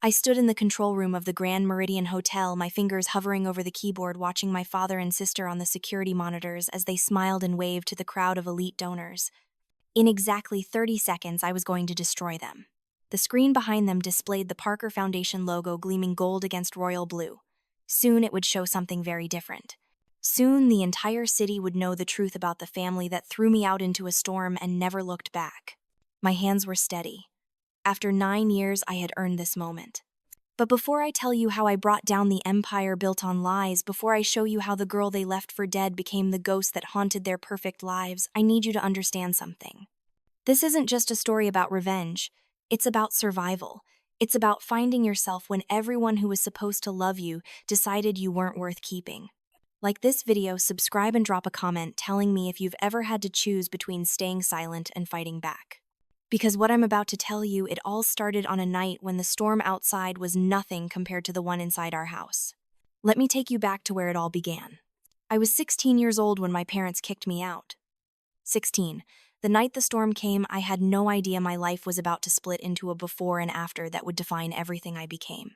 I stood in the control room of the Grand Meridian Hotel, my fingers hovering over the keyboard, watching my father and sister on the security monitors as they smiled and waved to the crowd of elite donors. In exactly 30 seconds, I was going to destroy them. The screen behind them displayed the Parker Foundation logo gleaming gold against royal blue. Soon it would show something very different. Soon the entire city would know the truth about the family that threw me out into a storm and never looked back. My hands were steady. After 9 years, I had earned this moment. But before I tell you how I brought down the empire built on lies, before I show you how the girl they left for dead became the ghost that haunted their perfect lives, I need you to understand something. This isn't just a story about revenge. It's about survival. It's about finding yourself when everyone who was supposed to love you decided you weren't worth keeping. Like this video, subscribe and drop a comment telling me if you've ever had to choose between staying silent and fighting back. Because what I'm about to tell you, it all started on a night when the storm outside was nothing compared to the one inside our house. Let me take you back to where it all began. I was 16 years old when my parents kicked me out. 16. The night the storm came, I had no idea my life was about to split into a before and after that would define everything I became.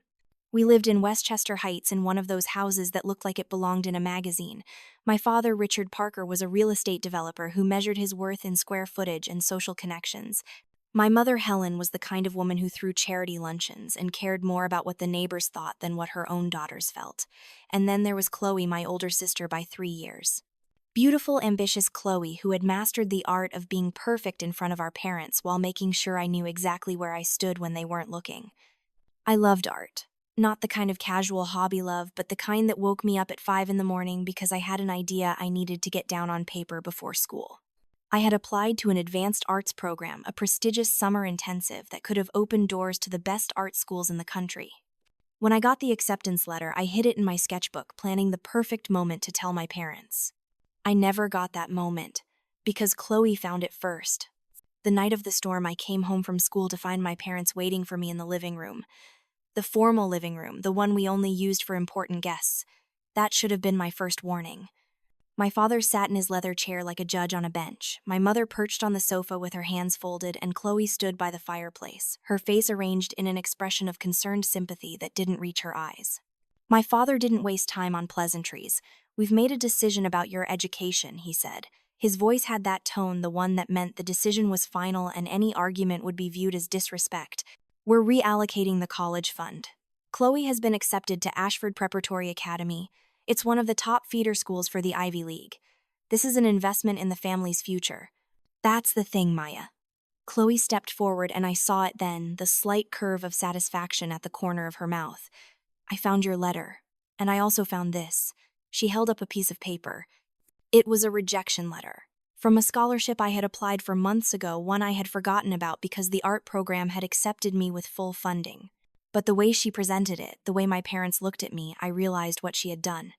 We lived in Westchester Heights in one of those houses that looked like it belonged in a magazine. My father, Richard Parker, was a real estate developer who measured his worth in square footage and social connections. My mother, Helen, was the kind of woman who threw charity luncheons and cared more about what the neighbors thought than what her own daughters felt. And then there was Chloe, my older sister by 3 years. Beautiful, ambitious Chloe, who had mastered the art of being perfect in front of our parents while making sure I knew exactly where I stood when they weren't looking. I loved art. Not the kind of casual hobby love, but the kind that woke me up at 5 in the morning because I had an idea I needed to get down on paper before school. I had applied to an advanced arts program, a prestigious summer intensive that could have opened doors to the best art schools in the country. When I got the acceptance letter, I hid it in my sketchbook, planning the perfect moment to tell my parents. I never got that moment, because Chloe found it first. The night of the storm, I came home from school to find my parents waiting for me in the living room. The formal living room, the one we only used for important guests. That should have been my first warning. My father sat in his leather chair like a judge on a bench. My mother perched on the sofa with her hands folded, and Chloe stood by the fireplace, her face arranged in an expression of concerned sympathy that didn't reach her eyes. My father didn't waste time on pleasantries. "We've made a decision about your education," he said. His voice had that tone, the one that meant the decision was final and any argument would be viewed as disrespect. "We're reallocating the college fund. Chloe has been accepted to Ashford Preparatory Academy. It's one of the top feeder schools for the Ivy League. This is an investment in the family's future." That's the thing, Maya. Chloe stepped forward and I saw it then, the slight curve of satisfaction at the corner of her mouth. "I found your letter. And I also found this." She held up a piece of paper. It was a rejection letter. From a scholarship I had applied for months ago, one I had forgotten about because the art program had accepted me with full funding. But the way she presented it, the way my parents looked at me, I realized what she had done.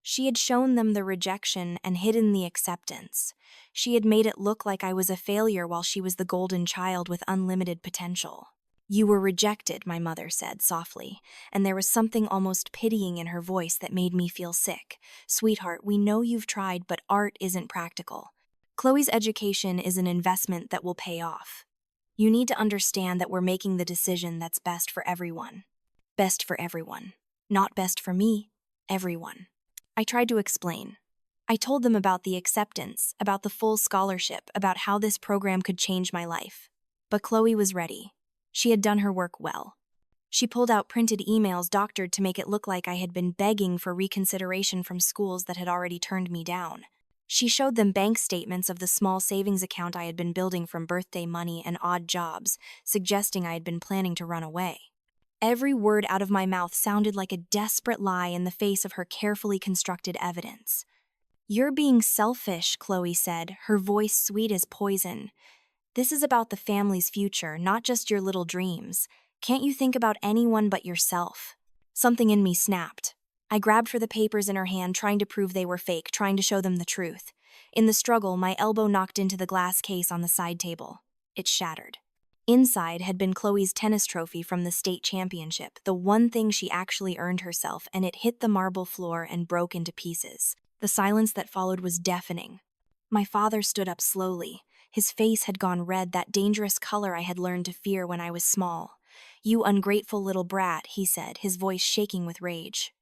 She had shown them the rejection and hidden the acceptance. She had made it look like I was a failure while she was the golden child with unlimited potential. "You were rejected," my mother said softly, and there was something almost pitying in her voice that made me feel sick. "Sweetheart, we know you've tried, but art isn't practical. Chloe's education is an investment that will pay off. You need to understand that we're making the decision that's best for everyone. Best for everyone. Not best for me, everyone." I tried to explain. I told them about the acceptance, about the full scholarship, about how this program could change my life. But Chloe was ready. She had done her work well. She pulled out printed emails doctored to make it look like I had been begging for reconsideration from schools that had already turned me down. She showed them bank statements of the small savings account I had been building from birthday money and odd jobs, suggesting I had been planning to run away. Every word out of my mouth sounded like a desperate lie in the face of her carefully constructed evidence. "You're being selfish," Chloe said, her voice sweet as poison. "This is about the family's future, not just your little dreams. Can't you think about anyone but yourself?" Something in me snapped. I grabbed for the papers in her hand, trying to prove they were fake, trying to show them the truth. In the struggle, my elbow knocked into the glass case on the side table. It shattered. Inside had been Chloe's tennis trophy from the state championship, the one thing she actually earned herself, and it hit the marble floor and broke into pieces. The silence that followed was deafening. My father stood up slowly. His face had gone red, that dangerous color I had learned to fear when I was small. "You ungrateful little brat," he said, his voice shaking with rage.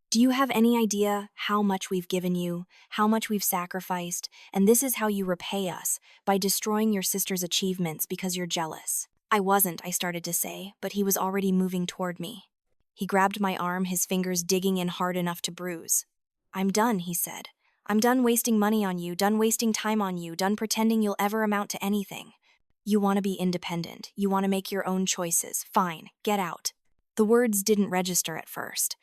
"Do you have any idea how much we've given you, how much we've sacrificed, and this is how you repay us, by destroying your sister's achievements because you're jealous?" "I wasn't," I started to say, but he was already moving toward me. He grabbed my arm, his fingers digging in hard enough to bruise. "I'm done," he said. "I'm done wasting money on you, done wasting time on you, done pretending you'll ever amount to anything. You want to be independent, you want to make your own choices. Fine, get out." The words didn't register at first.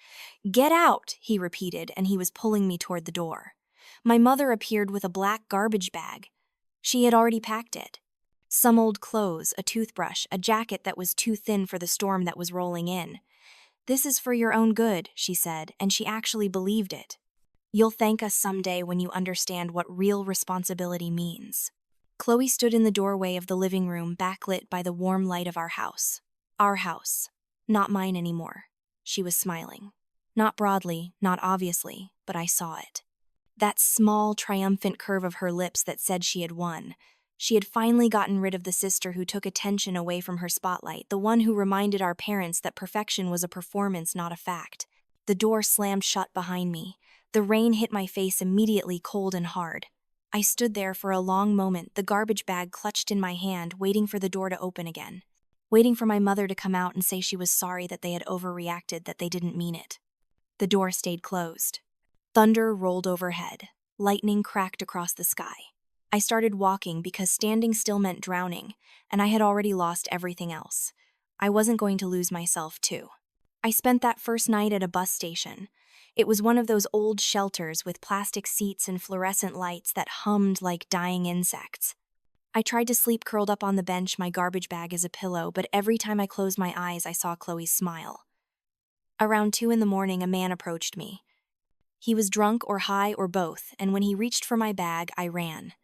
"Get out," he repeated, and he was pulling me toward the door. My mother appeared with a black garbage bag. She had already packed it. Some old clothes, a toothbrush, a jacket that was too thin for the storm that was rolling in. "This is for your own good," she said, and she actually believed it. "You'll thank us someday when you understand what real responsibility means." Chloe stood in the doorway of the living room, backlit by the warm light of our house. Our house. Not mine anymore. She was smiling. Not broadly, not obviously, but I saw it. That small, triumphant curve of her lips that said she had won. She had finally gotten rid of the sister who took attention away from her spotlight, the one who reminded our parents that perfection was a performance, not a fact. The door slammed shut behind me. The rain hit my face immediately, cold and hard. I stood there for a long moment, the garbage bag clutched in my hand, waiting for the door to open again. Waiting for my mother to come out and say she was sorry that they had overreacted, that they didn't mean it. The door stayed closed. Thunder rolled overhead. Lightning cracked across the sky. I started walking because standing still meant drowning, and I had already lost everything else. I wasn't going to lose myself, too. I spent that first night at a bus station. It was one of those old shelters with plastic seats and fluorescent lights that hummed like dying insects. I tried to sleep curled up on the bench, my garbage bag as a pillow, but every time I closed my eyes, I saw Chloe's smile. Around 2 in the morning, a man approached me. He was drunk or high or both, and when he reached for my bag, I ran.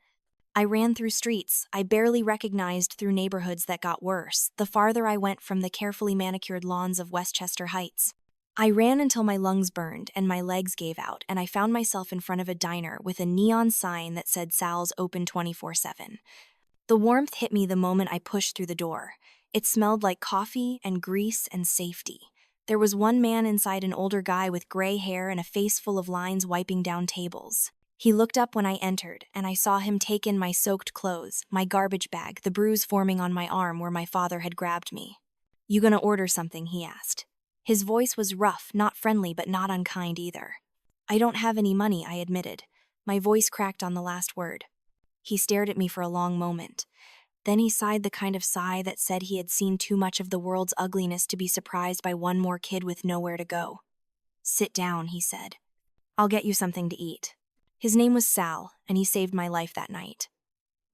I ran through streets I barely recognized, through neighborhoods that got worse, the farther I went from the carefully manicured lawns of Westchester Heights. I ran until my lungs burned and my legs gave out, and I found myself in front of a diner with a neon sign that said Sal's open 24/7. The warmth hit me the moment I pushed through the door. It smelled like coffee and grease and safety. There was one man inside, an older guy with gray hair and a face full of lines, wiping down tables. He looked up when I entered, and I saw him take in my soaked clothes, my garbage bag, the bruise forming on my arm where my father had grabbed me. "You gonna order something?" he asked. His voice was rough, not friendly, but not unkind either. "I don't have any money," I admitted. My voice cracked on the last word. He stared at me for a long moment. Then he sighed, the kind of sigh that said he had seen too much of the world's ugliness to be surprised by one more kid with nowhere to go. "Sit down," he said. "I'll get you something to eat." His name was Sal, and he saved my life that night.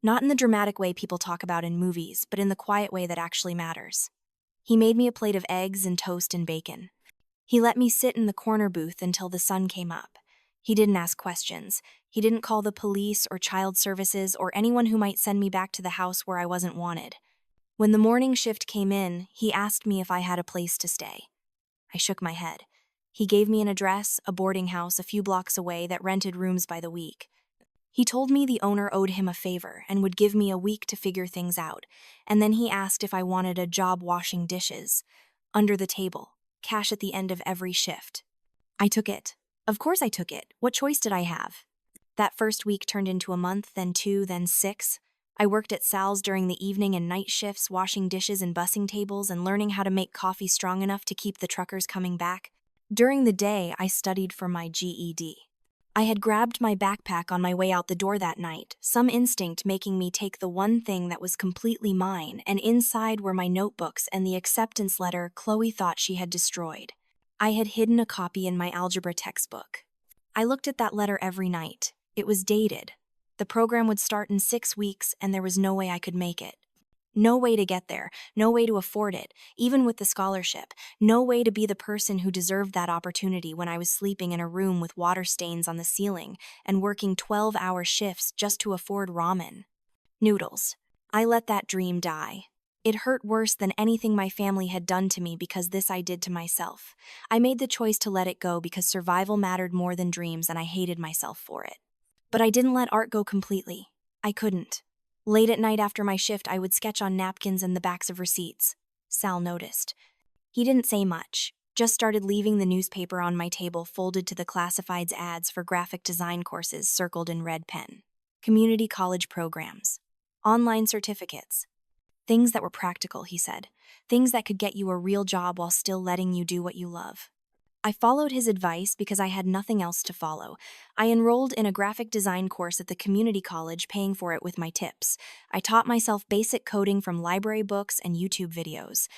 Not in the dramatic way people talk about in movies, but in the quiet way that actually matters. He made me a plate of eggs and toast and bacon. He let me sit in the corner booth until the sun came up. He didn't ask questions. He didn't call the police or child services or anyone who might send me back to the house where I wasn't wanted. When the morning shift came in, he asked me if I had a place to stay. I shook my head. He gave me an address, a boarding house a few blocks away that rented rooms by the week. He told me the owner owed him a favor and would give me a week to figure things out, and then he asked if I wanted a job washing dishes. Under the table, cash at the end of every shift. I took it. Of course I took it. What choice did I have? That first week turned into a month, then 2, then 6. I worked at Sal's during the evening and night shifts, washing dishes and bussing tables and learning how to make coffee strong enough to keep the truckers coming back. During the day, I studied for my GED. I had grabbed my backpack on my way out the door that night, some instinct making me take the one thing that was completely mine, and inside were my notebooks and the acceptance letter Chloe thought she had destroyed. I had hidden a copy in my algebra textbook. I looked at that letter every night. It was dated. The program would start in 6 weeks, and there was no way I could make it. No way to get there, no way to afford it, even with the scholarship, no way to be the person who deserved that opportunity when I was sleeping in a room with water stains on the ceiling and working 12-hour shifts just to afford ramen. Noodles. I let that dream die. It hurt worse than anything my family had done to me because this I did to myself. I made the choice to let it go because survival mattered more than dreams, and I hated myself for it. But I didn't let art go completely. I couldn't. Late at night after my shift, I would sketch on napkins and the backs of receipts. Sal noticed. He didn't say much, just started leaving the newspaper on my table folded to the classifieds ads for graphic design courses circled in red pen. Community college programs. Online certificates. Things that were practical, he said. Things that could get you a real job while still letting you do what you love. I followed his advice because I had nothing else to follow. I enrolled in a graphic design course at the community college, paying for it with my tips. I taught myself basic coding from library books and YouTube videos.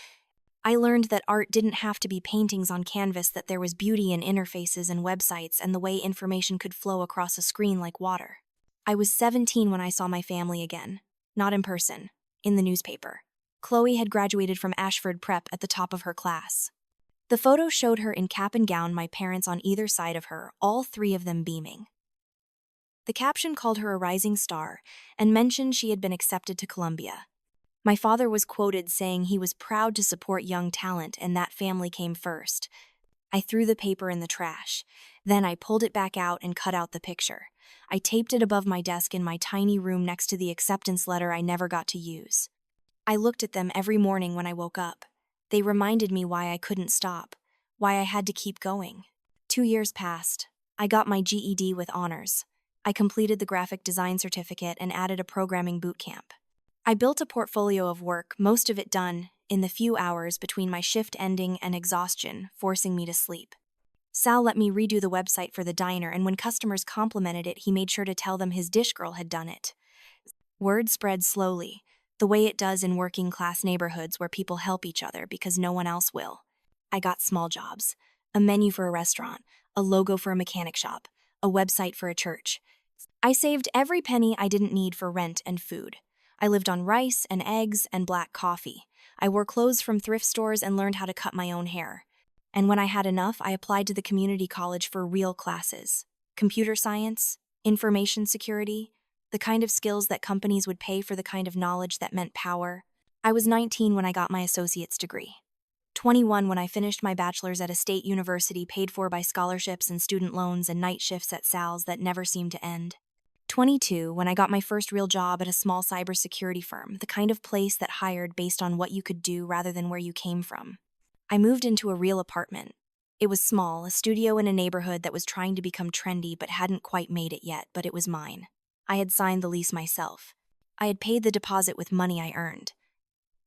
I learned that art didn't have to be paintings on canvas, that there was beauty in interfaces and websites and the way information could flow across a screen like water. I was 17 when I saw my family again. Not in person, in the newspaper. Chloe had graduated from Ashford Prep at the top of her class. The photo showed her in cap and gown, my parents on either side of her, all three of them beaming. The caption called her a rising star and mentioned she had been accepted to Columbia. My father was quoted saying he was proud to support young talent and that family came first. I threw the paper in the trash. Then I pulled it back out and cut out the picture. I taped it above my desk in my tiny room next to the acceptance letter I never got to use. I looked at them every morning when I woke up. They reminded me why I couldn't stop, why I had to keep going. 2 years passed. I got my GED with honors. I completed the graphic design certificate and added a programming boot camp. I built a portfolio of work, most of it done in the few hours between my shift ending and exhaustion, forcing me to sleep. Sal let me redo the website for the diner, and when customers complimented it, he made sure to tell them his dish girl had done it. Word spread slowly, the way it does in working-class neighborhoods where people help each other because no one else will. I got small jobs, a menu for a restaurant, a logo for a mechanic shop, a website for a church. I saved every penny I didn't need for rent and food. I lived on rice and eggs and black coffee. I wore clothes from thrift stores and learned how to cut my own hair. And when I had enough, I applied to the community college for real classes. Computer science, information security, the kind of skills that companies would pay for, the kind of knowledge that meant power. I was 19 when I got my associate's degree. 21 when I finished my bachelor's at a state university paid for by scholarships and student loans and night shifts at Sal's that never seemed to end. 22 when I got my first real job at a small cybersecurity firm, the kind of place that hired based on what you could do rather than where you came from. I moved into a real apartment. It was small, a studio in a neighborhood that was trying to become trendy but hadn't quite made it yet, but it was mine. I had signed the lease myself. I had paid the deposit with money I earned.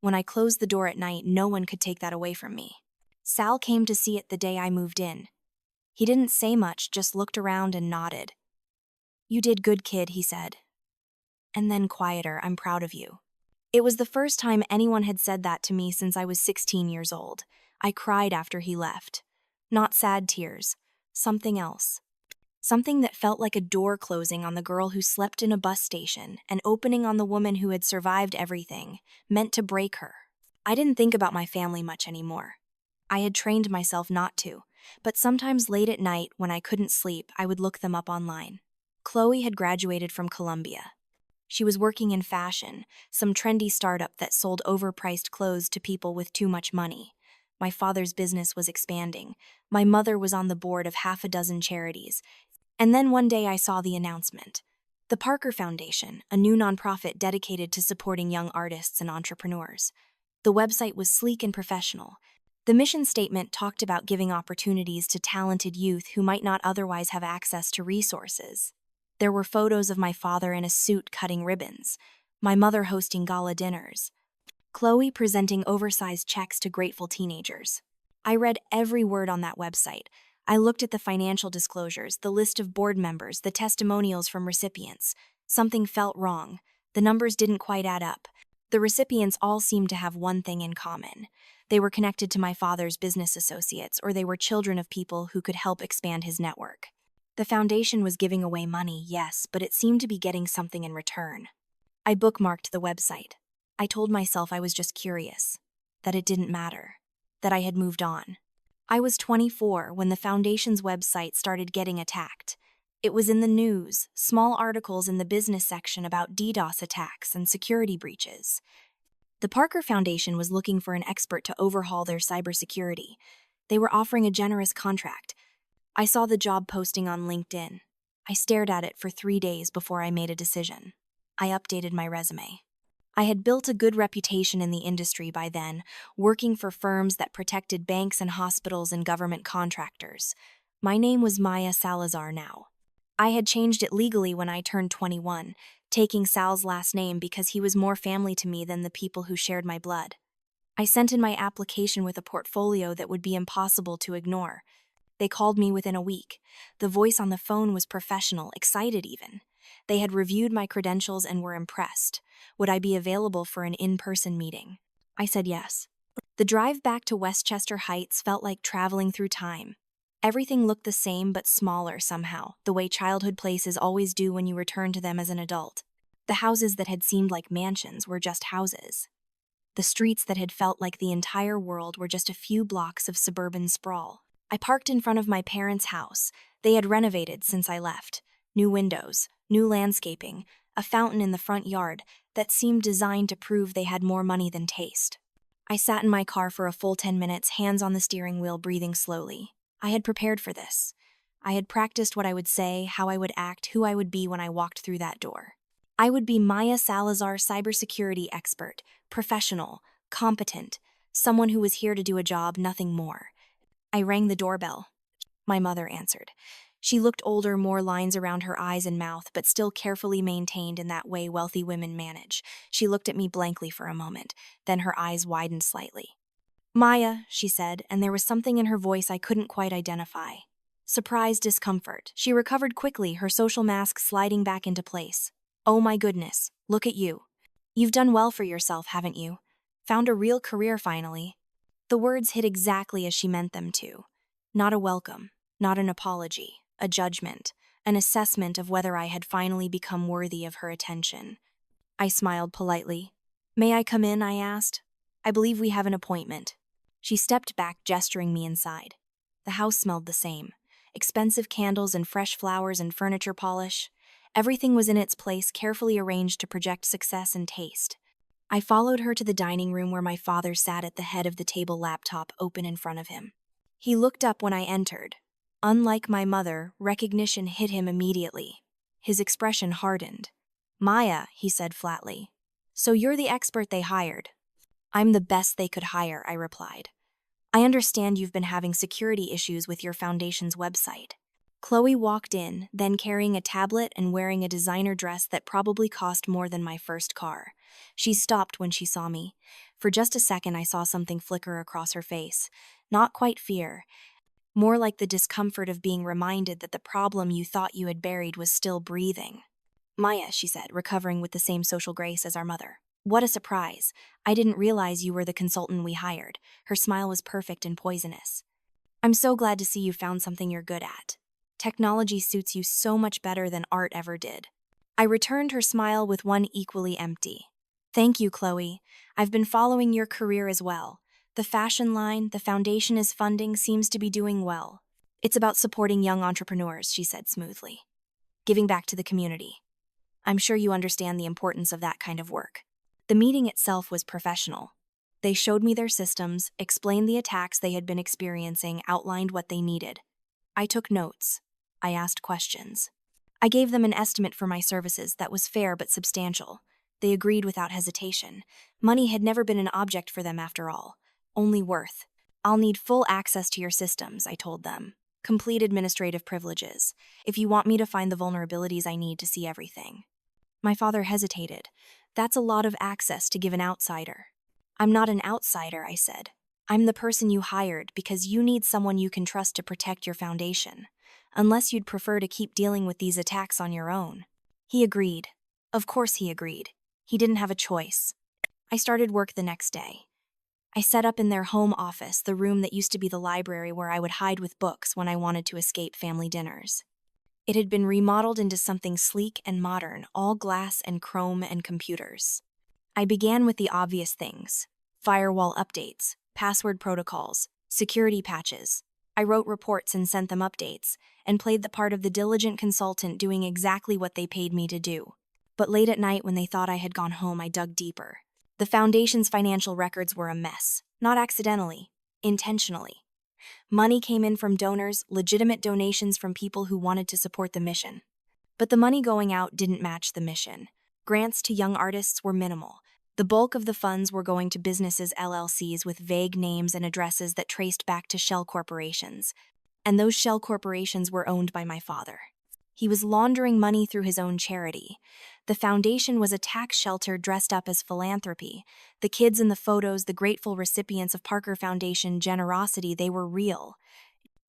When I closed the door at night, no one could take that away from me. Sal came to see it the day I moved in. He didn't say much, just looked around and nodded. "You did good, kid," he said. And then quieter, "I'm proud of you." It was the first time anyone had said that to me since I was 16 years old. I cried after he left. Not sad tears. Something else. Something that felt like a door closing on the girl who slept in a bus station and opening on the woman who had survived everything, meant to break her. I didn't think about my family much anymore. I had trained myself not to, but sometimes late at night when I couldn't sleep, I would look them up online. Chloe had graduated from Columbia. She was working in fashion, some trendy startup that sold overpriced clothes to people with too much money. My father's business was expanding. My mother was on the board of half a dozen charities. And then one day I saw the announcement. The Parker Foundation, a new nonprofit dedicated to supporting young artists and entrepreneurs. The website was sleek and professional. The mission statement talked about giving opportunities to talented youth who might not otherwise have access to resources. There were photos of my father in a suit cutting ribbons, my mother hosting gala dinners, Chloe presenting oversized checks to grateful teenagers. I read every word on that website. I looked at the financial disclosures, the list of board members, the testimonials from recipients. Something felt wrong. The numbers didn't quite add up. The recipients all seemed to have one thing in common. They were connected to my father's business associates, or they were children of people who could help expand his network. The foundation was giving away money, yes, but it seemed to be getting something in return. I bookmarked the website. I told myself I was just curious, that it didn't matter, that I had moved on. I was 24 when the foundation's website started getting attacked. It was in the news, small articles in the business section about DDoS attacks and security breaches. The Parker Foundation was looking for an expert to overhaul their cybersecurity. They were offering a generous contract. I saw the job posting on LinkedIn. I stared at it for 3 days before I made a decision. I updated my resume. I had built a good reputation in the industry by then, working for firms that protected banks and hospitals and government contractors. My name was Maya Salazar now. I had changed it legally when I turned 21, taking Sal's last name because he was more family to me than the people who shared my blood. I sent in my application with a portfolio that would be impossible to ignore. They called me within a week. The voice on the phone was professional, excited even. They had reviewed my credentials and were impressed. Would I be available for an in-person meeting? I said yes. The drive back to Westchester Heights felt like traveling through time. Everything looked the same but smaller somehow, the way childhood places always do when you return to them as an adult. The houses that had seemed like mansions were just houses. The streets that had felt like the entire world were just a few blocks of suburban sprawl. I parked in front of my parents' house. They had renovated since I left. New windows, new landscaping, a fountain in the front yard that seemed designed to prove they had more money than taste. I sat in my car for a full 10 minutes, hands on the steering wheel, breathing slowly. I had prepared for this. I had practiced what I would say, how I would act, who I would be when I walked through that door. I would be Maya Salazar, cybersecurity expert, professional, competent, someone who was here to do a job, nothing more. I rang the doorbell. My mother answered. She looked older, more lines around her eyes and mouth, but still carefully maintained in that way wealthy women manage. She looked at me blankly for a moment, then her eyes widened slightly. Maya, she said, and there was something in her voice I couldn't quite identify. Surprise, discomfort. She recovered quickly, her social mask sliding back into place. Oh my goodness, look at you. You've done well for yourself, haven't you? Found a real career finally. The words hit exactly as she meant them to. Not a welcome, not an apology, a judgment, an assessment of whether I had finally become worthy of her attention. I smiled politely. May I come in? I asked. I believe we have an appointment. She stepped back, gesturing me inside. The house smelled the same. Expensive candles and fresh flowers and furniture polish. Everything was in its place, carefully arranged to project success and taste. I followed her to the dining room where my father sat at the head of the table, laptop open in front of him. He looked up when I entered. Unlike my mother, recognition hit him immediately. His expression hardened. Maya, he said flatly. So you're the expert they hired. I'm the best they could hire, I replied. I understand you've been having security issues with your foundation's website. Chloe walked in, then carrying a tablet and wearing a designer dress that probably cost more than my first car. She stopped when she saw me. For just a second, I saw something flicker across her face. Not quite fear. More like the discomfort of being reminded that the problem you thought you had buried was still breathing. Maya, she said, recovering with the same social grace as our mother. What a surprise. I didn't realize you were the consultant we hired. Her smile was perfect and poisonous. I'm so glad to see you found something you're good at. Technology suits you so much better than art ever did. I returned her smile with one equally empty. Thank you, Chloe. I've been following your career as well. The fashion line the foundation is funding seems to be doing well. It's about supporting young entrepreneurs, she said smoothly. Giving back to the community. I'm sure you understand the importance of that kind of work. The meeting itself was professional. They showed me their systems, explained the attacks they had been experiencing, outlined what they needed. I took notes. I asked questions. I gave them an estimate for my services that was fair but substantial. They agreed without hesitation. Money had never been an object for them after all. Only worth. I'll need full access to your systems, I told them. Complete administrative privileges. If you want me to find the vulnerabilities I need to see everything. My father hesitated. That's a lot of access to give an outsider. I'm not an outsider, I said. I'm the person you hired because you need someone you can trust to protect your foundation. Unless you'd prefer to keep dealing with these attacks on your own. He agreed. Of course he agreed. He didn't have a choice. I started work the next day. I set up in their home office, the room that used to be the library where I would hide with books when I wanted to escape family dinners. It had been remodeled into something sleek and modern, all glass and chrome and computers. I began with the obvious things. Firewall updates, password protocols, security patches. I wrote reports and sent them updates, and played the part of the diligent consultant doing exactly what they paid me to do. But late at night when they thought I had gone home, I dug deeper. The foundation's financial records were a mess, not accidentally, intentionally. Money came in from donors, legitimate donations from people who wanted to support the mission. But the money going out didn't match the mission. Grants to young artists were minimal. The bulk of the funds were going to businesses LLCs with vague names and addresses that traced back to shell corporations, and those shell corporations were owned by my father. He was laundering money through his own charity. The foundation was a tax shelter dressed up as philanthropy. The kids in the photos, the grateful recipients of Parker Foundation generosity, they were real.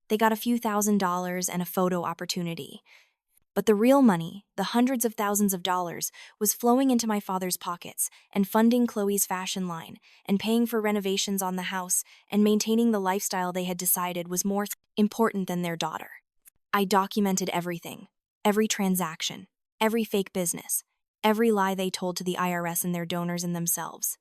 They got a few $1,000s and a photo opportunity. But the real money, the hundreds of thousands of dollars, was flowing into my father's pockets and funding Chloe's fashion line and paying for renovations on the house and maintaining the lifestyle they had decided was more important than their daughter. I documented everything, every transaction, every fake business, every lie they told to the IRS and their donors and themselves.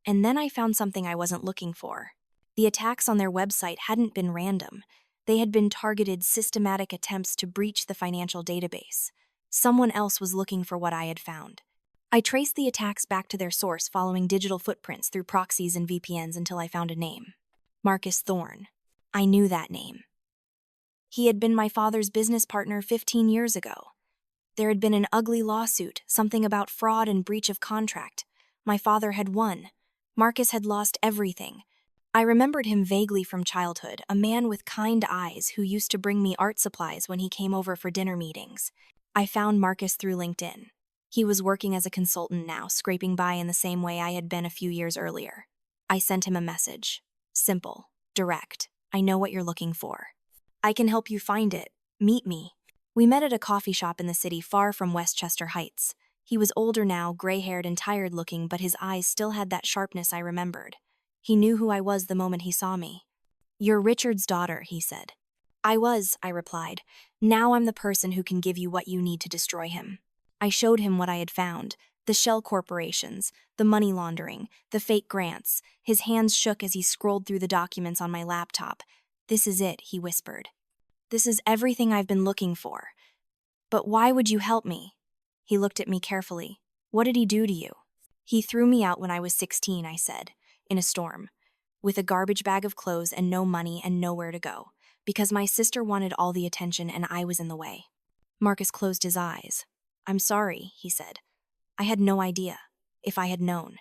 And then I found something I wasn't looking for. The attacks on their website hadn't been random. They had been targeted, systematic attempts to breach the financial database. Someone else was looking for what I had found. I traced the attacks back to their source following digital footprints through proxies and VPNs until I found a name. Marcus Thorne. I knew that name. He had been my father's business partner 15 years ago. There had been an ugly lawsuit, something about fraud and breach of contract. My father had won. Marcus had lost everything. I remembered him vaguely from childhood, a man with kind eyes who used to bring me art supplies when he came over for dinner meetings. I found Marcus through LinkedIn. He was working as a consultant now, scraping by in the same way I had been a few years earlier. I sent him a message. Simple, direct. I know what you're looking for. I can help you find it. Meet me. We met at a coffee shop in the city far from Westchester Heights. He was older now, gray-haired and tired-looking, but his eyes still had that sharpness I remembered. He knew who I was the moment he saw me. "You're Richard's daughter," he said. "I was," I replied. "Now I'm the person who can give you what you need to destroy him." I showed him what I had found. The shell corporations, the money laundering, the fake grants. His hands shook as he scrolled through the documents on my laptop. "This is it," he whispered. "This is everything I've been looking for. But why would you help me?" He looked at me carefully. "What did he do to you?" "He threw me out when I was 16, I said. In a storm, with a garbage bag of clothes and no money and nowhere to go, because my sister wanted all the attention and I was in the way." Marcus closed his eyes. "I'm sorry," he said. "I had no idea. If I had known."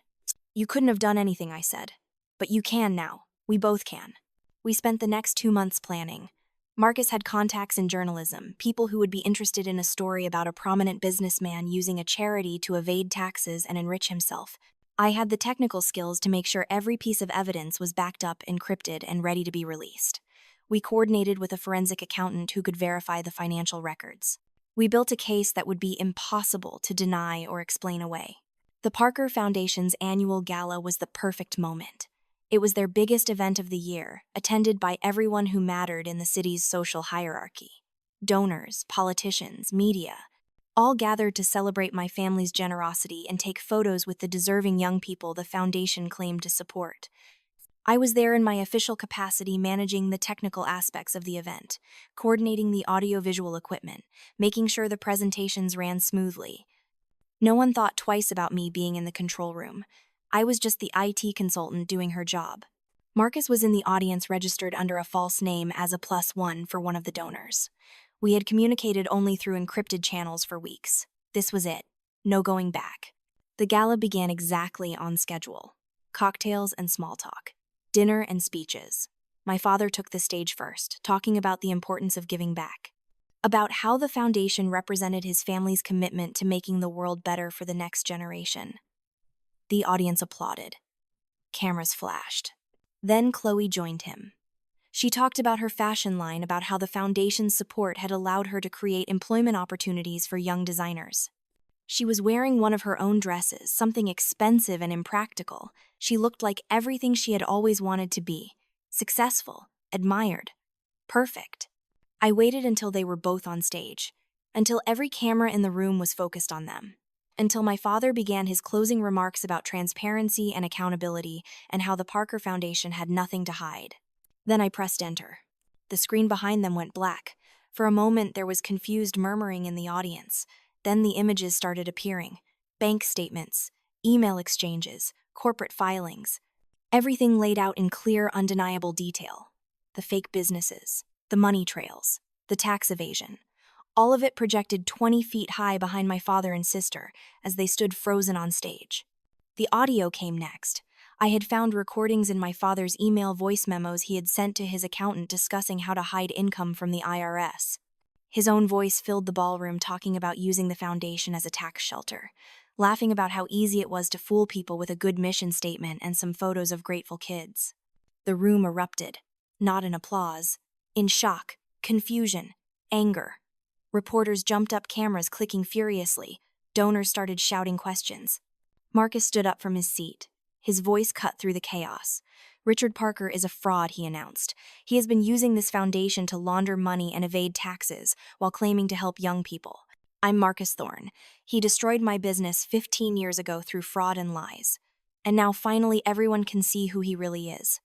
"You couldn't have done anything," I said. "But you can now. We both can." We spent the next 2 months planning. Marcus had contacts in journalism, people who would be interested in a story about a prominent businessman using a charity to evade taxes and enrich himself. I had the technical skills to make sure every piece of evidence was backed up, encrypted, and ready to be released. We coordinated with a forensic accountant who could verify the financial records. We built a case that would be impossible to deny or explain away. The Parker Foundation's annual gala was the perfect moment. It was their biggest event of the year, attended by everyone who mattered in the city's social hierarchy. Donors, politicians, media, all gathered to celebrate my family's generosity and take photos with the deserving young people the foundation claimed to support. I was there in my official capacity, managing the technical aspects of the event, coordinating the audiovisual equipment, making sure the presentations ran smoothly. No one thought twice about me being in the control room. I was just the IT consultant doing her job. Marcus was in the audience, registered under a false name as a +1 for one of the donors. We had communicated only through encrypted channels for weeks. This was it. No going back. The gala began exactly on schedule. Cocktails and small talk. Dinner and speeches. My father took the stage first, talking about the importance of giving back. About how the foundation represented his family's commitment to making the world better for the next generation. The audience applauded. Cameras flashed. Then Chloe joined him. She talked about her fashion line, about how the foundation's support had allowed her to create employment opportunities for young designers. She was wearing one of her own dresses, something expensive and impractical. She looked like everything she had always wanted to be. Successful, admired, perfect. I waited until they were both on stage, until every camera in the room was focused on them, until my father began his closing remarks about transparency and accountability and how the Parker Foundation had nothing to hide. Then I pressed enter. The screen behind them went black. For a moment, there was confused murmuring in the audience. Then the images started appearing. Bank statements, email exchanges, corporate filings. Everything laid out in clear, undeniable detail. The fake businesses, the money trails, the tax evasion. All of it projected 20 feet high behind my father and sister as they stood frozen on stage. The audio came next. I had found recordings in my father's email voice memos he had sent to his accountant discussing how to hide income from the IRS. His own voice filled the ballroom talking about using the foundation as a tax shelter, laughing about how easy it was to fool people with a good mission statement and some photos of grateful kids. The room erupted, not in applause, in shock, confusion, anger. Reporters jumped up, cameras clicking furiously. Donors started shouting questions. Marcus stood up from his seat. His voice cut through the chaos. "Richard Parker is a fraud," he announced. "He has been using this foundation to launder money and evade taxes while claiming to help young people. I'm Marcus Thorne. He destroyed my business 15 years ago through fraud and lies. And now finally everyone can see who he really is."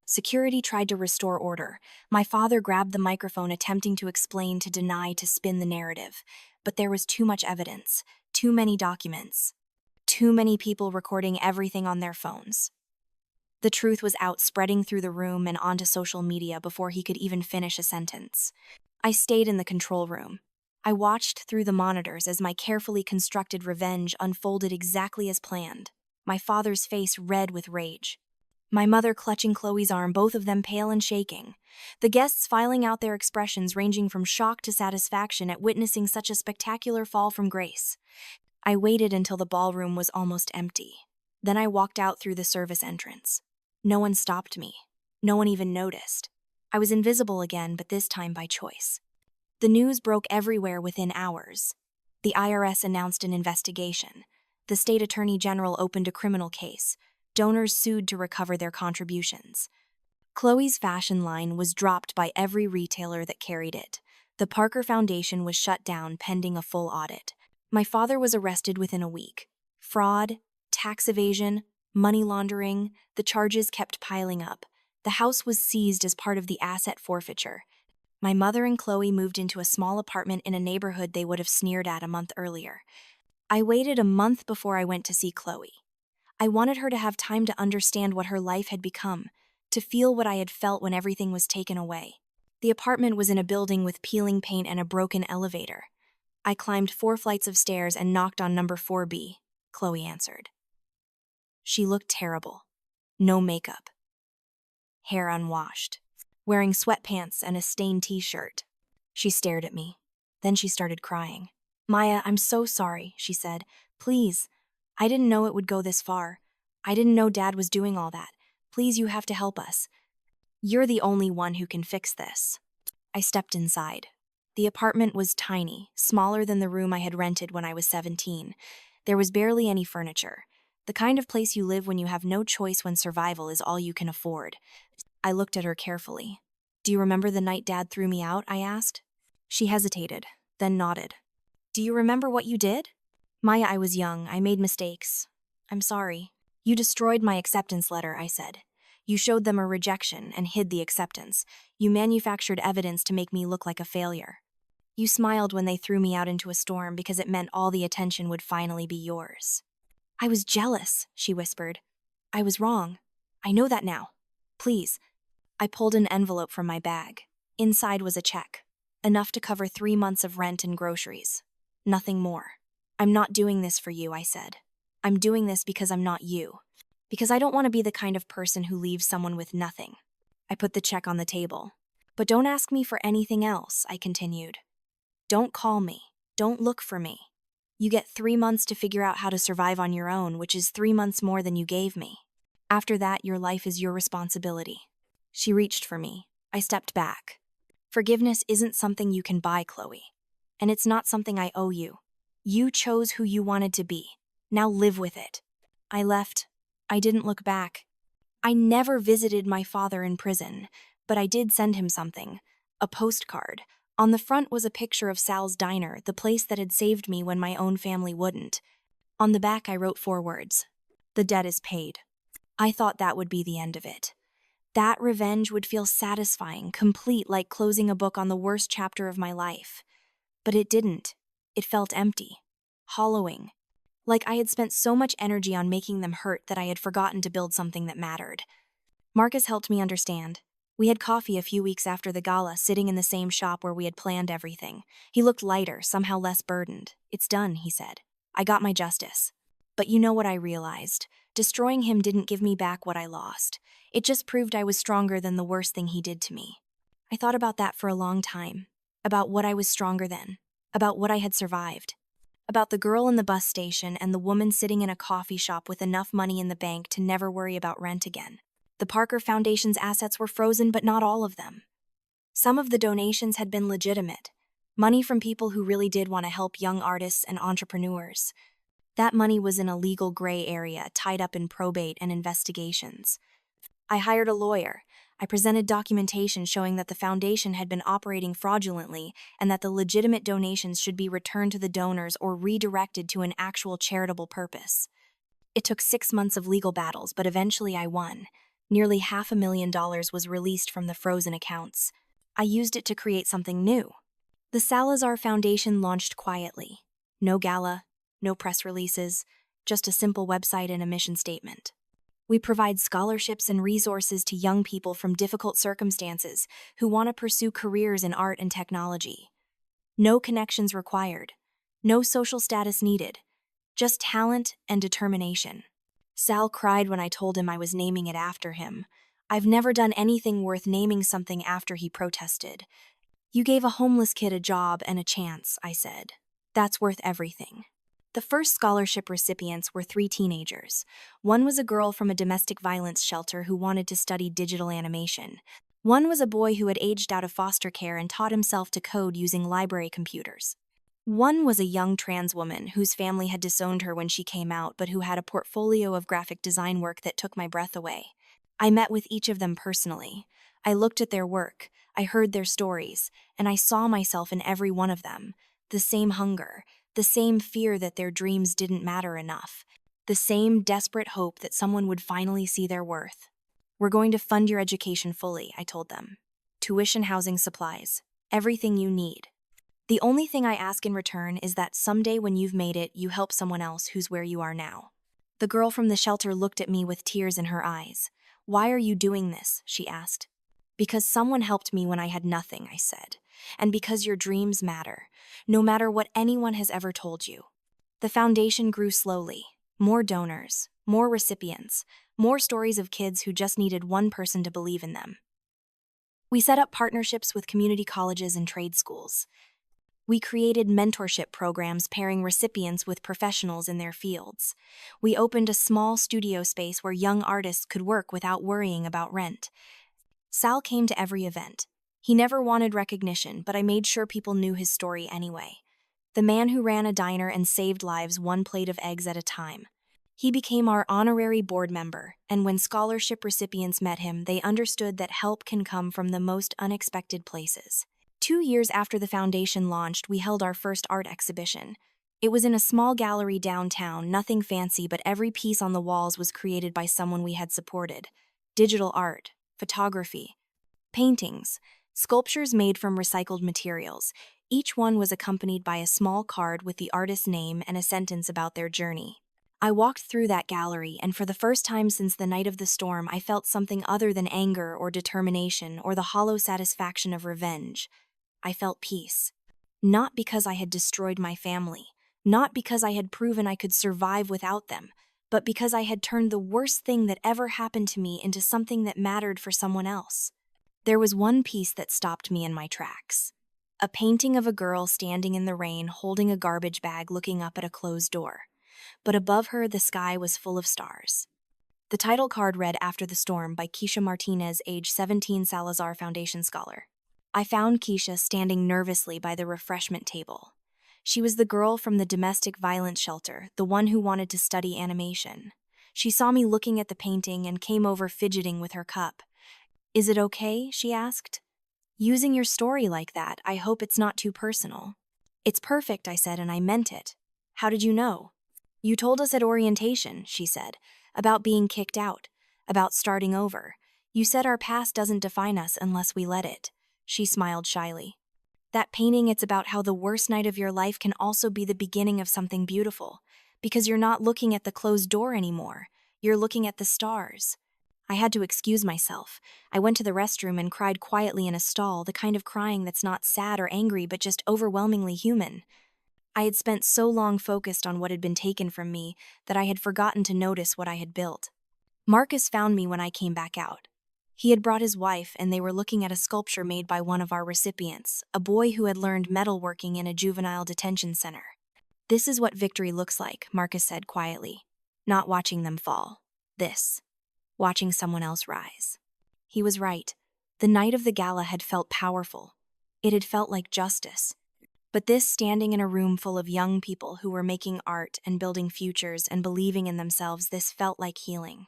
Security tried to restore order. My father grabbed the microphone, attempting to explain, to deny, to spin the narrative. But there was too much evidence, too many documents, too many people recording everything on their phones. The truth was out, spreading through the room and onto social media before he could even finish a sentence. I stayed in the control room. I watched through the monitors as my carefully constructed revenge unfolded exactly as planned, my father's face red with rage, my mother clutching Chloe's arm, both of them pale and shaking, the guests filing out their expressions ranging from shock to satisfaction at witnessing such a spectacular fall from grace. I waited until the ballroom was almost empty. Then I walked out through the service entrance. No one stopped me. No one even noticed. I was invisible again, but this time by choice. The news broke everywhere within hours. The IRS announced an investigation. The state attorney general opened a criminal case. Donors sued to recover their contributions. Chloe's fashion line was dropped by every retailer that carried it. The Parker Foundation was shut down pending a full audit. My father was arrested within a week. Fraud, tax evasion, money laundering, the charges kept piling up. The house was seized as part of the asset forfeiture. My mother and Chloe moved into a small apartment in a neighborhood they would have sneered at a month earlier. I waited a month before I went to see Chloe. I wanted her to have time to understand what her life had become, to feel what I had felt when everything was taken away. The apartment was in a building with peeling paint and a broken elevator. I climbed 4 flights of stairs and knocked on number 4B. Chloe answered. She looked terrible. No makeup. Hair unwashed. Wearing sweatpants and a stained t-shirt. She stared at me. Then she started crying. "Maya, I'm so sorry," she said. "Please. I didn't know it would go this far. I didn't know Dad was doing all that. Please, you have to help us. You're the only one who can fix this." I stepped inside. The apartment was tiny, smaller than the room I had rented when I was 17. There was barely any furniture. The kind of place you live when you have no choice, when survival is all you can afford. I looked at her carefully. "Do you remember the night Dad threw me out?" I asked. She hesitated, then nodded. "Do you remember what you did?" "Maya, I was young. I made mistakes. I'm sorry." "You destroyed my acceptance letter," I said. "You showed them a rejection and hid the acceptance. You manufactured evidence to make me look like a failure. You smiled when they threw me out into a storm because it meant all the attention would finally be yours." "I was jealous," she whispered. "I was wrong. I know that now. Please." I pulled an envelope from my bag. Inside was a check, enough to cover 3 months of rent and groceries. Nothing more. "I'm not doing this for you," I said. "I'm doing this because I'm not you. Because I don't want to be the kind of person who leaves someone with nothing." I put the check on the table. "But don't ask me for anything else," I continued. "Don't call me. Don't look for me. You get 3 months to figure out how to survive on your own, which is 3 months more than you gave me. After that, your life is your responsibility." She reached for me. I stepped back. "Forgiveness isn't something you can buy, Chloe. And it's not something I owe you. You chose who you wanted to be. Now live with it." I left. I didn't look back. I never visited my father in prison, but I did send him something. A postcard. On the front was a picture of Sal's Diner, the place that had saved me when my own family wouldn't. On the back I wrote 4 words. "The debt is paid." I thought that would be the end of it. That revenge would feel satisfying, complete, like closing a book on the worst chapter of my life. But it didn't. It felt empty, hollowing. Like I had spent so much energy on making them hurt that I had forgotten to build something that mattered. Marcus helped me understand. We had coffee a few weeks after the gala, sitting in the same shop where we had planned everything. He looked lighter, somehow less burdened. "It's done," he said. "I got my justice." But you know what I realized? Destroying him didn't give me back what I lost. It just proved I was stronger than the worst thing he did to me. I thought about that for a long time. About what I was stronger than. About what I had survived. About the girl in the bus station and the woman sitting in a coffee shop with enough money in the bank to never worry about rent again. The Parker Foundation's assets were frozen, but not all of them. Some of the donations had been legitimate. Money from people who really did want to help young artists and entrepreneurs. That money was in a legal gray area, tied up in probate and investigations. I hired a lawyer. I presented documentation showing that the foundation had been operating fraudulently and that the legitimate donations should be returned to the donors or redirected to an actual charitable purpose. It took 6 months of legal battles, but eventually I won. Nearly $500,000 was released from the frozen accounts. I used it to create something new. The Salazar Foundation launched quietly. No gala, no press releases, just a simple website and a mission statement. We provide scholarships and resources to young people from difficult circumstances who want to pursue careers in art and technology. No connections required. No social status needed. Just talent and determination. Sal cried when I told him I was naming it after him. I've never done anything worth naming something after, he protested. You gave a homeless kid a job and a chance, I said. That's worth everything. The first scholarship recipients were 3 teenagers. One was a girl from a domestic violence shelter who wanted to study digital animation. One was a boy who had aged out of foster care and taught himself to code using library computers. One was a young trans woman whose family had disowned her when she came out, but who had a portfolio of graphic design work that took my breath away. I met with each of them personally. I looked at their work, I heard their stories, and I saw myself in every one of them. The same hunger, the same fear that their dreams didn't matter enough, the same desperate hope that someone would finally see their worth. We're going to fund your education fully, I told them. Tuition, housing, supplies, everything you need. The only thing I ask in return is that someday when you've made it, you help someone else who's where you are now. The girl from the shelter looked at me with tears in her eyes. Why are you doing this? She asked. Because someone helped me when I had nothing, I said. And because your dreams matter, no matter what anyone has ever told you. The foundation grew slowly. More donors, more recipients, more stories of kids who just needed one person to believe in them. We set up partnerships with community colleges and trade schools. We created mentorship programs pairing recipients with professionals in their fields. We opened a small studio space where young artists could work without worrying about rent. Sal came to every event. He never wanted recognition, but I made sure people knew his story anyway. The man who ran a diner and saved lives one plate of eggs at a time. He became our honorary board member, and when scholarship recipients met him, they understood that help can come from the most unexpected places. 2 years after the foundation launched, we held our first art exhibition. It was in a small gallery downtown, nothing fancy, but every piece on the walls was created by someone we had supported. Digital art, photography, paintings, sculptures made from recycled materials. Each one was accompanied by a small card with the artist's name and a sentence about their journey. I walked through that gallery, and for the first time since the night of the storm, I felt something other than anger or determination or the hollow satisfaction of revenge. I felt peace. Not because I had destroyed my family, not because I had proven I could survive without them, but because I had turned the worst thing that ever happened to me into something that mattered for someone else. There was one piece that stopped me in my tracks. A painting of a girl standing in the rain holding a garbage bag looking up at a closed door. But above her, the sky was full of stars. The title card read After the Storm by Keisha Martinez, age 17, Salazar Foundation scholar. I found Keisha standing nervously by the refreshment table. She was the girl from the domestic violence shelter, the one who wanted to study animation. She saw me looking at the painting and came over fidgeting with her cup. Is it okay? She asked. Using your story like that, I hope it's not too personal. It's perfect, I said, and I meant it. How did you know? You told us at orientation, she said, about being kicked out, about starting over. You said our past doesn't define us unless we let it. She smiled shyly. That painting, it's about how the worst night of your life can also be the beginning of something beautiful, because you're not looking at the closed door anymore. You're looking at the stars. I had to excuse myself. I went to the restroom and cried quietly in a stall, the kind of crying that's not sad or angry but just overwhelmingly human. I had spent so long focused on what had been taken from me that I had forgotten to notice what I had built. Marcus found me when I came back out. He had brought his wife, and they were looking at a sculpture made by one of our recipients, a boy who had learned metalworking in a juvenile detention center. "This is what victory looks like," Marcus said quietly. "Not watching them fall. This. Watching someone else rise." He was right. The night of the gala had felt powerful. It had felt like justice. But this, standing in a room full of young people who were making art and building futures and believing in themselves, this felt like healing.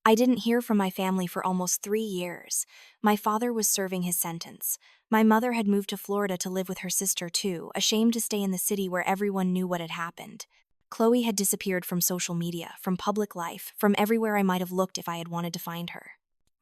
I didn't hear from my family for almost 3 years. My father was serving his sentence. My mother had moved to Florida to live with her sister too, ashamed to stay in the city where everyone knew what had happened. Chloe had disappeared from social media, from public life, from everywhere I might have looked if I had wanted to find her.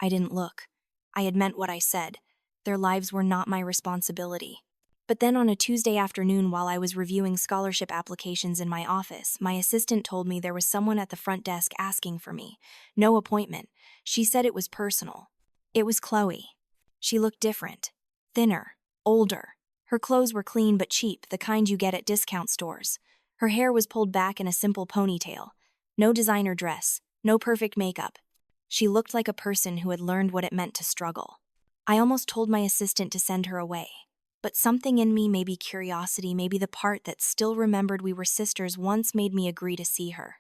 I didn't look. I had meant what I said. Their lives were not my responsibility. But then on a Tuesday afternoon, while I was reviewing scholarship applications in my office, my assistant told me there was someone at the front desk asking for me. No appointment. She said it was personal. It was Chloe. She looked different. Thinner. Older. Her clothes were clean but cheap, the kind you get at discount stores. Her hair was pulled back in a simple ponytail. No designer dress. No perfect makeup. She looked like a person who had learned what it meant to struggle. I almost told my assistant to send her away. But something in me, maybe curiosity, maybe the part that still remembered we were sisters, once made me agree to see her.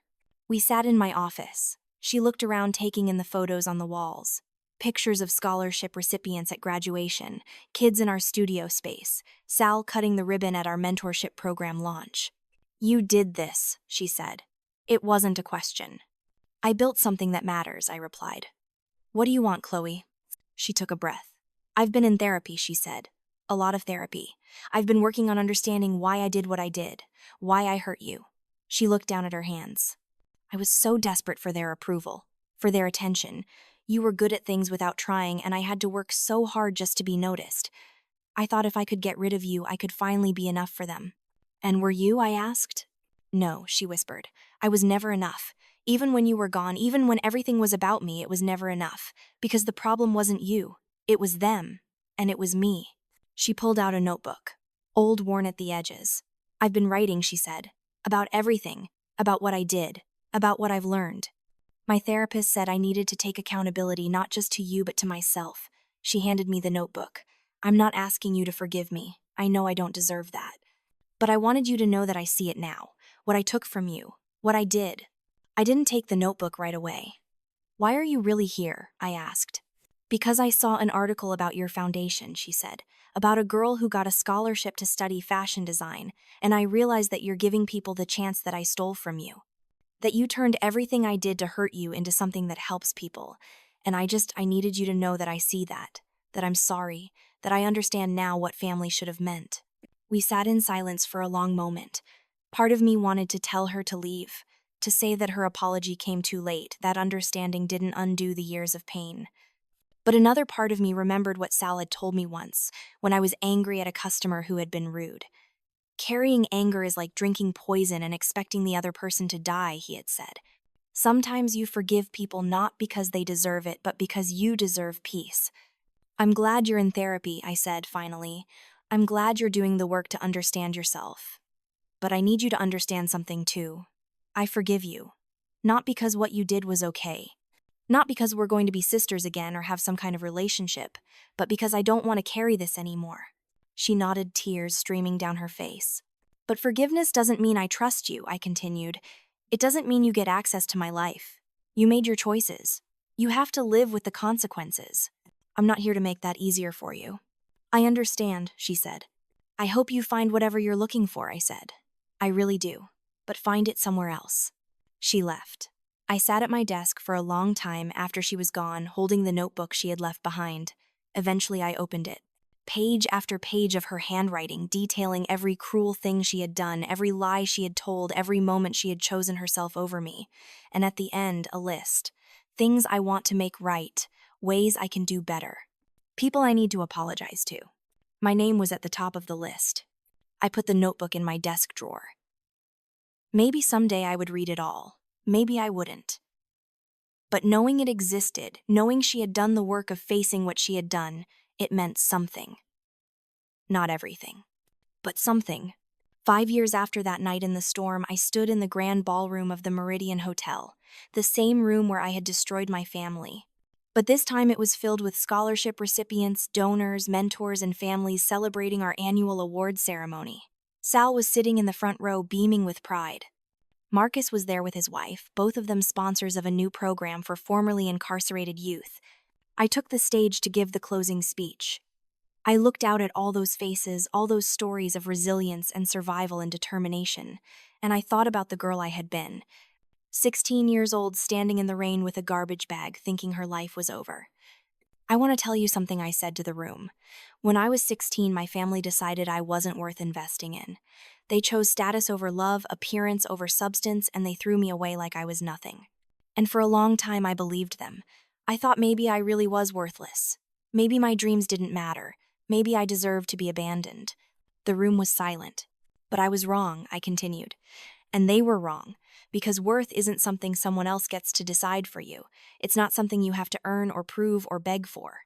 We sat in my office. She looked around, taking in the photos on the walls. Pictures of scholarship recipients at graduation, kids in our studio space, Sal cutting the ribbon at our mentorship program launch. "You did this," she said. It wasn't a question. "I built something that matters," I replied. "What do you want, Chloe?" She took a breath. "I've been in therapy," she said. "A lot of therapy. I've been working on understanding why I did what I did, why I hurt you." She looked down at her hands. "I was so desperate for their approval, for their attention. You were good at things without trying, and I had to work so hard just to be noticed. I thought if I could get rid of you, I could finally be enough for them." "And were you?" I asked. "No," she whispered. "I was never enough. Even when you were gone, even when everything was about me, it was never enough. Because the problem wasn't you. It was them. And it was me." She pulled out a notebook, old, worn at the edges. "I've been writing," she said. "About everything. About what I did. About what I've learned. My therapist said I needed to take accountability, not just to you, but to myself." She handed me the notebook. "I'm not asking you to forgive me. I know I don't deserve that. But I wanted you to know that I see it now. What I took from you. What I did." I didn't take the notebook right away. "Why are you really here?" I asked. "Because I saw an article about your foundation," she said, "about a girl who got a scholarship to study fashion design, and I realized that you're giving people the chance that I stole from you. That you turned everything I did to hurt you into something that helps people. And I needed you to know that I see that I'm sorry, that I understand now what family should have meant." We sat in silence for a long moment. Part of me wanted to tell her to leave, to say that her apology came too late, that understanding didn't undo the years of pain. But another part of me remembered what Sal had told me once, when I was angry at a customer who had been rude. "Carrying anger is like drinking poison and expecting the other person to die," he had said. "Sometimes you forgive people not because they deserve it, but because you deserve peace." "I'm glad you're in therapy," I said finally. "I'm glad you're doing the work to understand yourself. But I need you to understand something too. I forgive you. Not because what you did was okay. Not because we're going to be sisters again or have some kind of relationship, but because I don't want to carry this anymore." She nodded, tears streaming down her face. "But forgiveness doesn't mean I trust you," I continued. "It doesn't mean you get access to my life. You made your choices. You have to live with the consequences. I'm not here to make that easier for you." "I understand," she said. "I hope you find whatever you're looking for," I said. "I really do. But find it somewhere else." She left. I sat at my desk for a long time after she was gone, holding the notebook she had left behind. Eventually I opened it. Page after page of her handwriting, detailing every cruel thing she had done, every lie she had told, every moment she had chosen herself over me. And at the end, a list. Things I want to make right, ways I can do better. People I need to apologize to. My name was at the top of the list. I put the notebook in my desk drawer. Maybe someday I would read it all. Maybe I wouldn't. But knowing it existed, knowing she had done the work of facing what she had done, it meant something. Not everything, but something. 5 years after that night in the storm, I stood in the grand ballroom of the Meridian Hotel, the same room where I had destroyed my family. But this time it was filled with scholarship recipients, donors, mentors, and families celebrating our annual awards ceremony. Sal was sitting in the front row, beaming with pride. Marcus was there with his wife, both of them sponsors of a new program for formerly incarcerated youth. I took the stage to give the closing speech. I looked out at all those faces, all those stories of resilience and survival and determination, and I thought about the girl I had been. 16 years old, standing in the rain with a garbage bag, thinking her life was over. I want to tell you something I said to the room. When I was 16, my family decided I wasn't worth investing in. They chose status over love, appearance over substance, and they threw me away like I was nothing. And for a long time, I believed them. I thought maybe I really was worthless. Maybe my dreams didn't matter. Maybe I deserved to be abandoned. The room was silent. But I was wrong, I continued. And they were wrong, because worth isn't something someone else gets to decide for you. It's not something you have to earn or prove or beg for.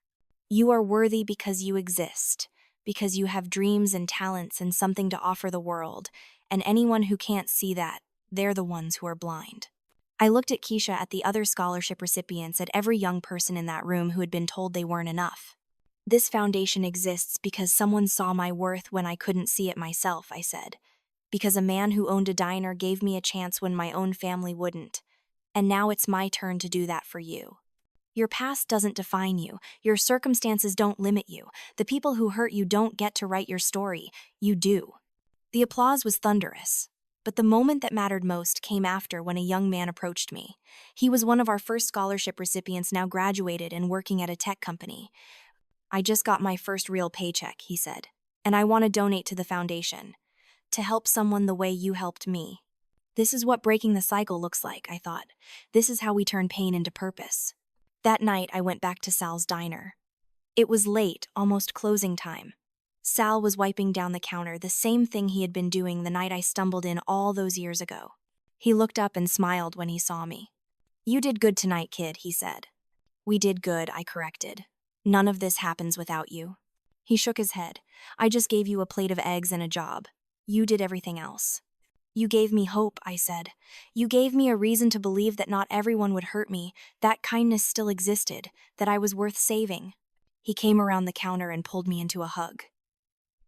You are worthy because you exist, because you have dreams and talents and something to offer the world, and anyone who can't see that, they're the ones who are blind. I looked at Keisha, at the other scholarship recipients, at every young person in that room who had been told they weren't enough. This foundation exists because someone saw my worth when I couldn't see it myself, I said. Because a man who owned a diner gave me a chance when my own family wouldn't. And now it's my turn to do that for you. Your past doesn't define you. Your circumstances don't limit you. The people who hurt you don't get to write your story. You do. The applause was thunderous. But the moment that mattered most came after, when a young man approached me. He was one of our first scholarship recipients, now graduated and working at a tech company. I just got my first real paycheck, he said, and I want to donate to the foundation, to help someone the way you helped me. This is what breaking the cycle looks like, I thought. This is how we turn pain into purpose. That night, I went back to Sal's diner. It was late, almost closing time. Sal was wiping down the counter, the same thing he had been doing the night I stumbled in all those years ago. He looked up and smiled when he saw me. You did good tonight, kid, he said. We did good, I corrected. None of this happens without you. He shook his head. I just gave you a plate of eggs and a job. You did everything else. You gave me hope, I said. You gave me a reason to believe that not everyone would hurt me, that kindness still existed, that I was worth saving. He came around the counter and pulled me into a hug.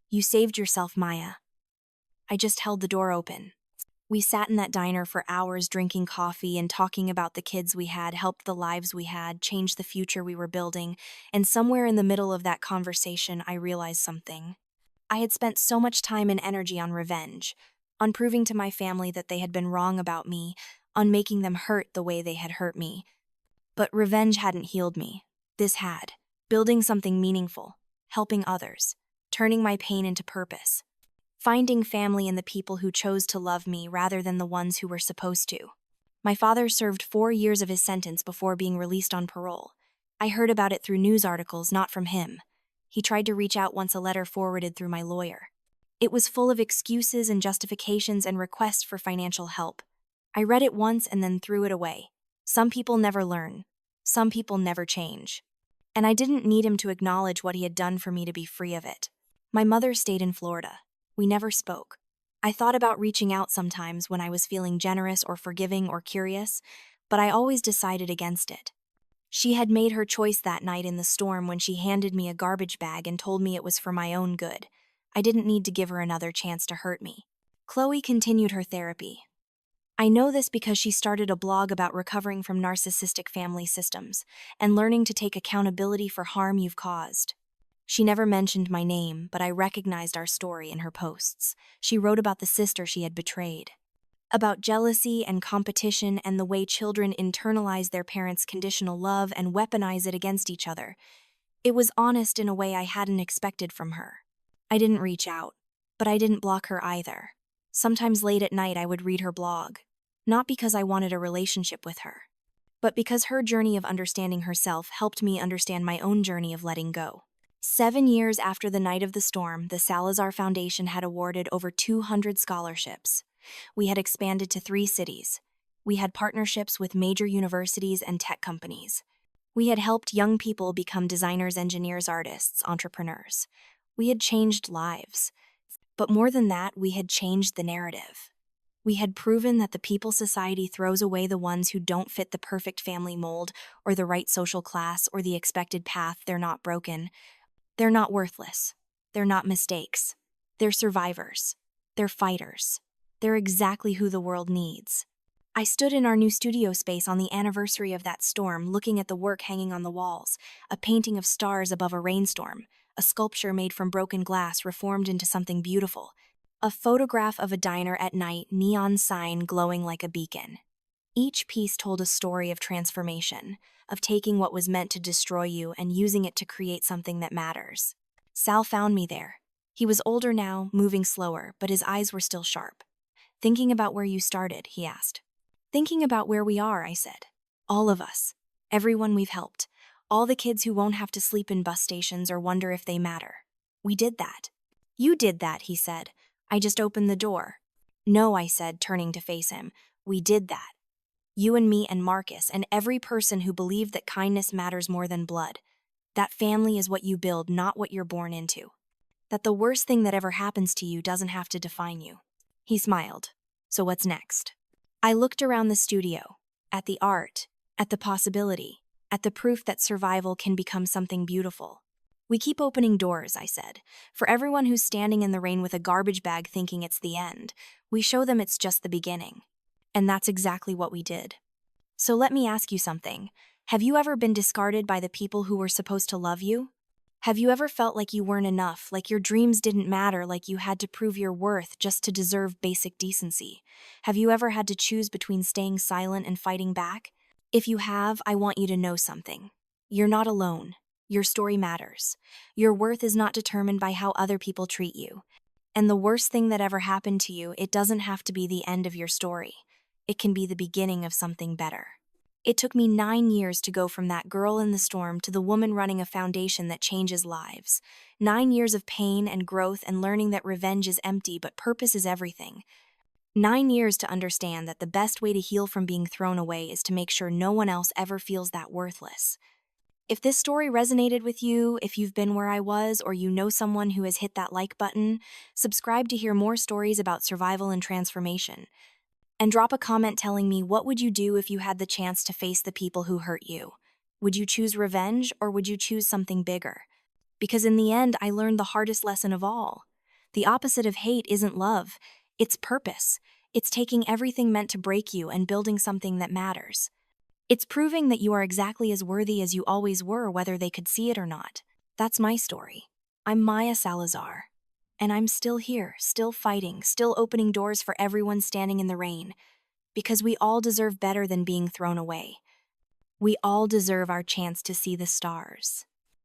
You saved yourself, Maya. I just held the door open. We sat in that diner for hours, drinking coffee and talking about the kids we had, helped the lives we had, changed the future we were building, and somewhere in the middle of that conversation, I realized something. I had spent so much time and energy on revenge, on proving to my family that they had been wrong about me, on making them hurt the way they had hurt me. But revenge hadn't healed me. This had. Building something meaningful, helping others, turning my pain into purpose. Finding family in the people who chose to love me rather than the ones who were supposed to. My father served 4 years of his sentence before being released on parole. I heard about it through news articles, not from him. He tried to reach out once, a letter forwarded through my lawyer. It was full of excuses and justifications and requests for financial help. I read it once and then threw it away. Some people never learn. Some people never change. And I didn't need him to acknowledge what he had done for me to be free of it. My mother stayed in Florida. We never spoke. I thought about reaching out sometimes when I was feeling generous or forgiving or curious, but I always decided against it. She had made her choice that night in the storm when she handed me a garbage bag and told me it was for my own good. I didn't need to give her another chance to hurt me. Chloe continued her therapy. I know this because she started a blog about recovering from narcissistic family systems and learning to take accountability for harm you've caused. She never mentioned my name, but I recognized our story in her posts. She wrote about the sister she had betrayed, about jealousy and competition and the way children internalize their parents' conditional love and weaponize it against each other. It was honest in a way I hadn't expected from her. I didn't reach out, but I didn't block her either. Sometimes late at night I would read her blog, not because I wanted a relationship with her, but because her journey of understanding herself helped me understand my own journey of letting go. 7 years after the night of the storm, the Salazar Foundation had awarded over 200 scholarships. We had expanded to 3 cities. We had partnerships with major universities and tech companies. We had helped young people become designers, engineers, artists, entrepreneurs. We had changed lives. But more than that, we had changed the narrative. We had proven that the people society throws away the ones who don't fit the perfect family mold or the right social class or the expected path. They're not broken. They're not worthless. They're not mistakes. They're survivors. They're fighters. They're exactly who the world needs. I stood in our new studio space on the anniversary of that storm, looking at the work hanging on the walls, a painting of stars above a rainstorm, a sculpture made from broken glass reformed into something beautiful, a photograph of a diner at night, neon sign glowing like a beacon. Each piece told a story of transformation, of taking what was meant to destroy you and using it to create something that matters. Sal found me there. He was older now, moving slower, but his eyes were still sharp. "Thinking about where you started," he asked. "Thinking about where we are," I said. "All of us. Everyone we've helped. All the kids who won't have to sleep in bus stations or wonder if they matter. We did that." "You did that," he said. "I just opened the door." "No," I said, turning to face him. "We did that. You and me and Marcus and every person who believed that kindness matters more than blood. That family is what you build, not what you're born into. That the worst thing that ever happens to you doesn't have to define you." He smiled. "So what's next?" I looked around the studio, at the art, at the possibility, at the proof that survival can become something beautiful. "We keep opening doors," I said. "For everyone who's standing in the rain with a garbage bag thinking it's the end, we show them it's just the beginning." And that's exactly what we did. So let me ask you something. Have you ever been discarded by the people who were supposed to love you? Have you ever felt like you weren't enough, like your dreams didn't matter, like you had to prove your worth just to deserve basic decency? Have you ever had to choose between staying silent and fighting back? If you have, I want you to know something. You're not alone. Your story matters. Your worth is not determined by how other people treat you. And the worst thing that ever happened to you, it doesn't have to be the end of your story. It can be the beginning of something better. It took me 9 years to go from that girl in the storm to the woman running a foundation that changes lives. 9 years of pain and growth and learning that revenge is empty but purpose is everything. 9 years to understand that the best way to heal from being thrown away is to make sure no one else ever feels that worthless. If this story resonated with you, if you've been where I was, or you know someone who has hit that like button, subscribe to hear more stories about survival and transformation. And drop a comment telling me, what would you do if you had the chance to face the people who hurt you? Would you choose revenge or would you choose something bigger? Because in the end, I learned the hardest lesson of all. The opposite of hate isn't love, it's purpose. It's taking everything meant to break you and building something that matters. It's proving that you are exactly as worthy as you always were, whether they could see it or not. That's my story. I'm Maya Salazar. And I'm still here, still fighting, still opening doors for everyone standing in the rain. Because we all deserve better than being thrown away. We all deserve our chance to see the stars.